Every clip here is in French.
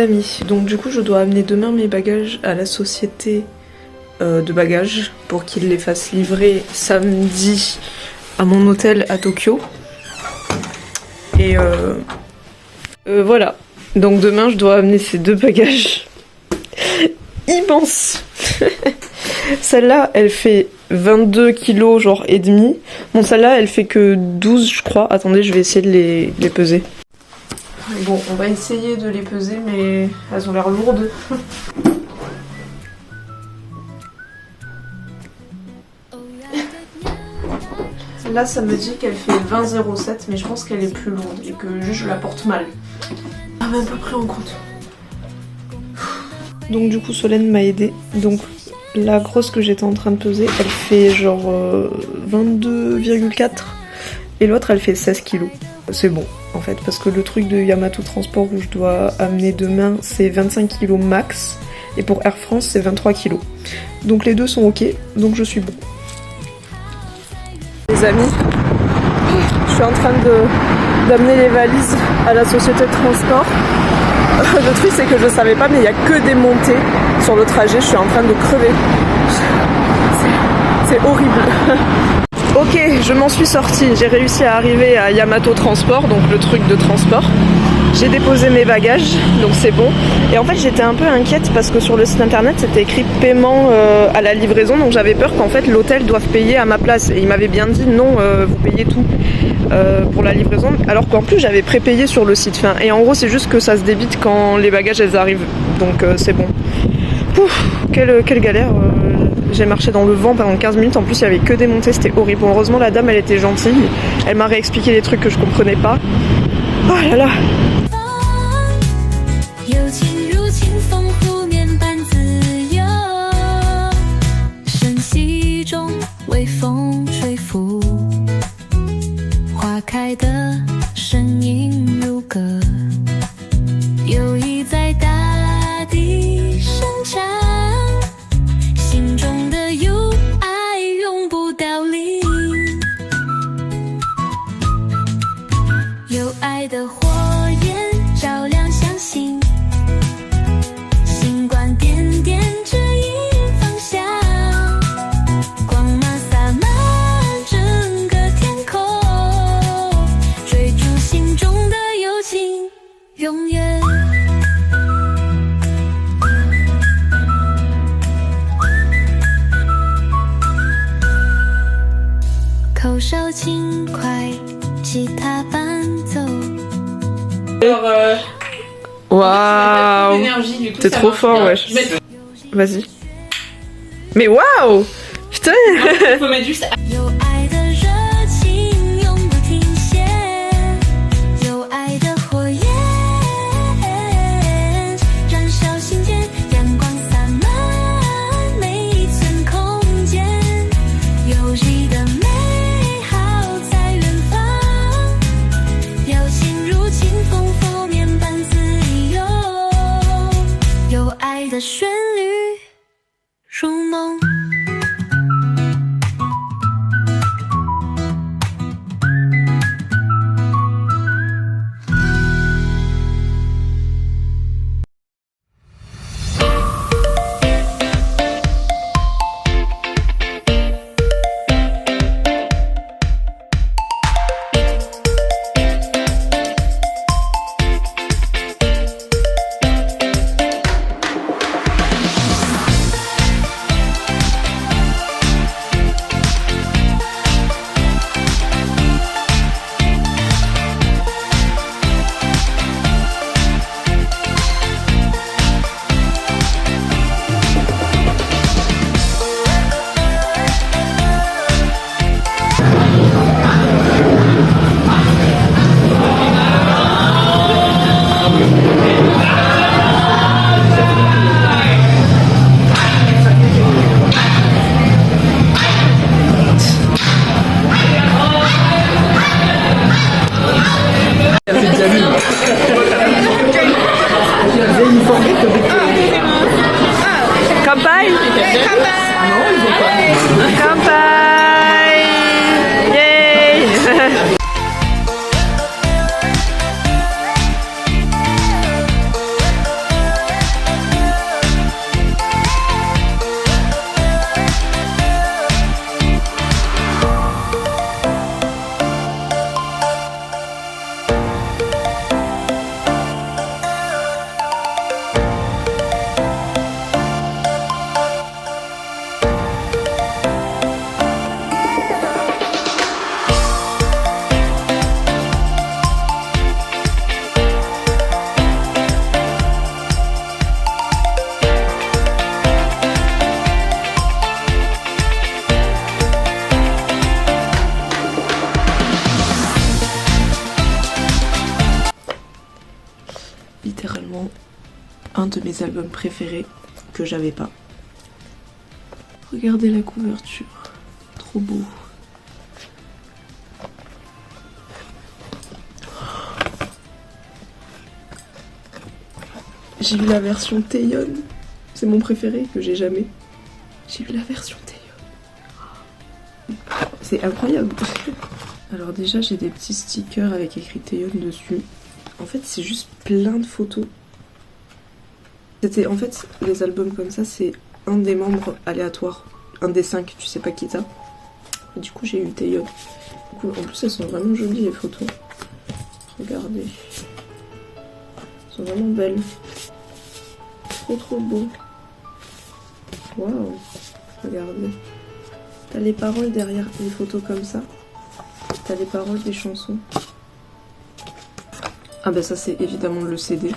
amis, donc du coup je dois amener demain mes bagages à la société de bagages pour qu'ils les fassent livrer samedi à mon hôtel à Tokyo. Et voilà, donc demain je dois amener ces 2 bagages immenses. Celle-là elle fait 22 kilos genre et demi. Bon, celle-là elle fait que 12 je crois. Attendez, je vais essayer de les peser. Bon, on va essayer de les peser, mais elles ont l'air lourdes. Là, ça me dit qu'elle fait 20,07, mais je pense qu'elle est plus lourde et que juste je la porte mal. Ah, même pas pris en compte. Donc du coup, Solène m'a aidée. Donc la grosse que j'étais en train de peser, elle fait genre 22,4 et l'autre, elle fait 16 kilos. C'est bon en fait, parce que le truc de Yamato Transport où je dois amener demain, c'est 25 kg max, et pour Air France, c'est 23 kg. Donc les deux sont ok, donc je suis bon. Les amis, je suis en train d'amener les valises à la société de transport. Le truc c'est que je savais pas, mais il n'y a que des montées sur le trajet, je suis en train de crever. C'est horrible. Ok, je m'en suis sortie, j'ai réussi à arriver à Yamato Transport, donc le truc de transport. J'ai déposé mes bagages, donc c'est bon. Et en fait j'étais un peu inquiète parce que sur le site internet c'était écrit paiement à la livraison, donc j'avais peur qu'en fait l'hôtel doive payer à ma place. Et il m'avait bien dit non, vous payez tout pour la livraison, alors qu'en plus j'avais prépayé sur le site. Enfin, et en gros c'est juste que ça se débite quand les bagages elles arrivent, donc c'est bon. Pouf, quelle galère. J'ai marché dans le vent pendant 15 minutes, en plus il y avait que des montées, c'était horrible. Bon, heureusement la dame elle était gentille, elle m'a réexpliqué les trucs que je comprenais pas. Oh là là. Waouh, t'es trop fort, wesh. Vas-y. Mais waouh, putain. Faut mettre juste... un de mes albums préférés que j'avais pas. Regardez la couverture, trop beau. J'ai eu la version Taeyeon, c'est mon préféré que j'ai jamais. J'ai eu la version Taeyeon. C'est incroyable. Alors déjà j'ai des petits stickers avec écrit Taeyeon dessus. En fait c'est juste plein de photos. En fait les albums comme ça c'est un des membres aléatoires. Un des 5, tu sais pas qui t'as. Du coup j'ai eu Taeyeon. En plus elles sont vraiment jolies les photos. Regardez. Elles sont vraiment belles. Trop beau. Waouh. Regardez. T'as les paroles derrière les photos comme ça. T'as les paroles des chansons. Ah bah ça c'est évidemment le CD.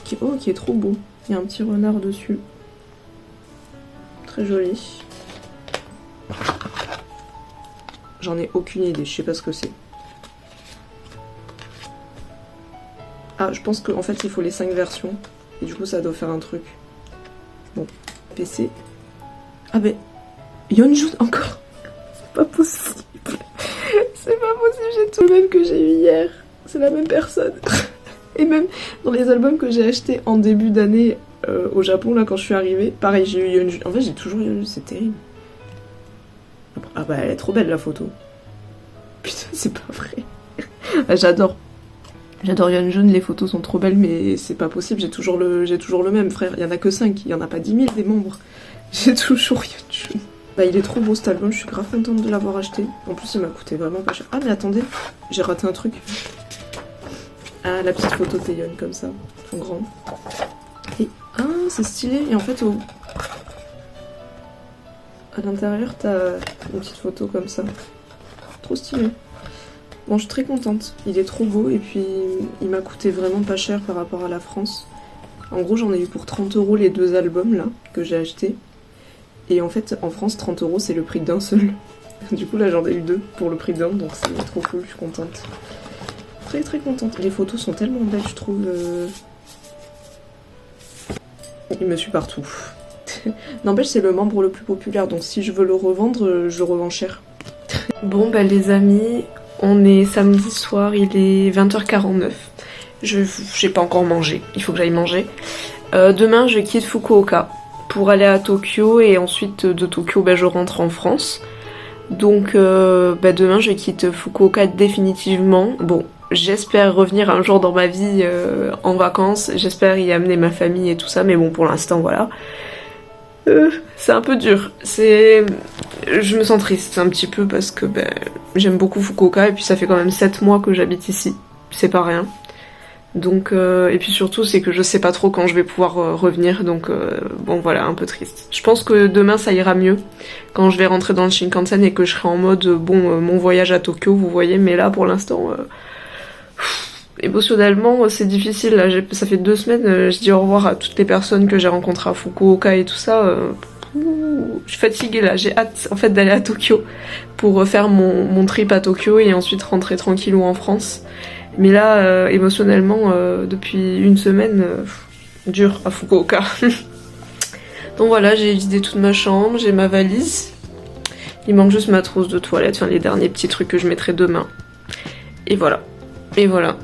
Qui est trop beau. Il y a un petit renard dessus. Très joli. J'en ai aucune idée, je sais pas ce que c'est. Ah, je pense qu'en fait il faut les 5 versions. Et du coup ça doit faire un truc. Bon, PC. Ah ben, Yeonjun encore. C'est pas possible. C'est pas possible, j'ai tout le même que j'ai eu hier. C'est la même personne. Et même dans les albums que j'ai achetés en début d'année au Japon, là quand je suis arrivée, pareil j'ai eu Yeonjun. En fait j'ai toujours Yeonjun, c'est terrible. Ah bah elle est trop belle la photo. Putain, c'est pas vrai. Ah, j'adore. J'adore Yeonjun, les photos sont trop belles, mais c'est pas possible, j'ai toujours le même, frère. Il y en a que 5, il y en a pas 10 000 des membres. J'ai toujours Yeonjun. Bah il est trop beau cet album, je suis grave contente de l'avoir acheté. En plus il m'a coûté vraiment pas cher. Ah mais attendez, j'ai raté un truc. Ah la petite photo Taeyeon comme ça, en grand. Et ah c'est stylé, et en fait à l'intérieur t'as une petite photo comme ça. Trop stylé. Bon, je suis très contente, il est trop beau et puis il m'a coûté vraiment pas cher par rapport à la France. En gros, j'en ai eu pour 30 € les 2 albums là que j'ai achetés. Et en fait, en France, 30 € c'est le prix d'un seul. Du coup, là j'en ai eu 2 pour le prix d'un, donc c'est trop cool, je suis contente. Très contente. Les photos sont tellement belles, je trouve. Il me suit partout. N'empêche, c'est le membre le plus populaire, donc si je veux le revendre, je le revends cher. Bon, bah les amis. On est samedi soir, il est 20h49. J'ai pas encore mangé, il faut que j'aille manger. Demain, je quitte Fukuoka pour aller à Tokyo et ensuite de Tokyo, je rentre en France. Donc demain, je quitte Fukuoka définitivement. Bon, j'espère revenir un jour dans ma vie en vacances, j'espère y amener ma famille et tout ça, mais bon, pour l'instant, voilà. C'est un peu dur. Je me sens triste un petit peu parce que j'aime beaucoup Fukuoka et puis ça fait quand même 7 mois que j'habite ici. C'est pas rien. Donc et puis surtout c'est que je sais pas trop quand je vais pouvoir revenir, donc bon voilà, un peu triste. Je pense que demain ça ira mieux quand je vais rentrer dans le Shinkansen et que je serai en mode mon voyage à Tokyo, vous voyez, mais là pour l'instant émotionnellement c'est difficile là. Ça fait 2 semaines, je dis au revoir à toutes les personnes que j'ai rencontrées à Fukuoka et tout ça. Je suis fatiguée là, j'ai hâte en fait d'aller à Tokyo pour faire mon trip à Tokyo et ensuite rentrer tranquillou en France. Mais là, émotionnellement, depuis 1 semaine, dur à Fukuoka. Donc voilà, j'ai vidé toute ma chambre, j'ai ma valise. Il manque juste ma trousse de toilette, enfin les derniers petits trucs que je mettrai demain. Et voilà. Et voilà.